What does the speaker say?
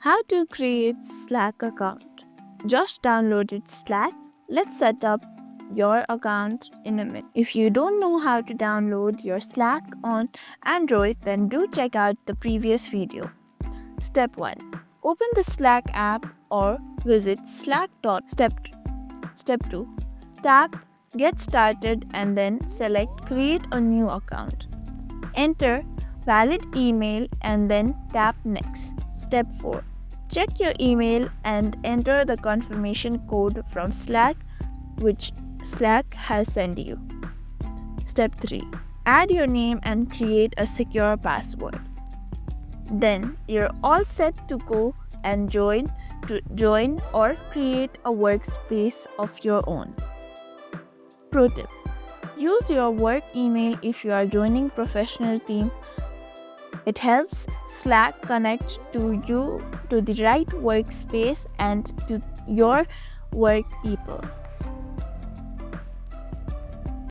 How to create Slack account. Just downloaded Slack. Let's set up your account in a minute. If you don't know how to download your Slack on Android, then do check out the previous video. Step 1. Open the Slack app or visit Step 2. Tap Get Started and then select Create a new account. Enter valid email and then tap Next. Step 4. Check your email and enter the confirmation code from Slack which Slack has sent you. Step 3. Add your name and create a secure password. Then you're all set to go and join or create a workspace of your own. Pro tip. Use your work email if you are joining professional team. It helps Slack connect to you to the right workspace and to your work people.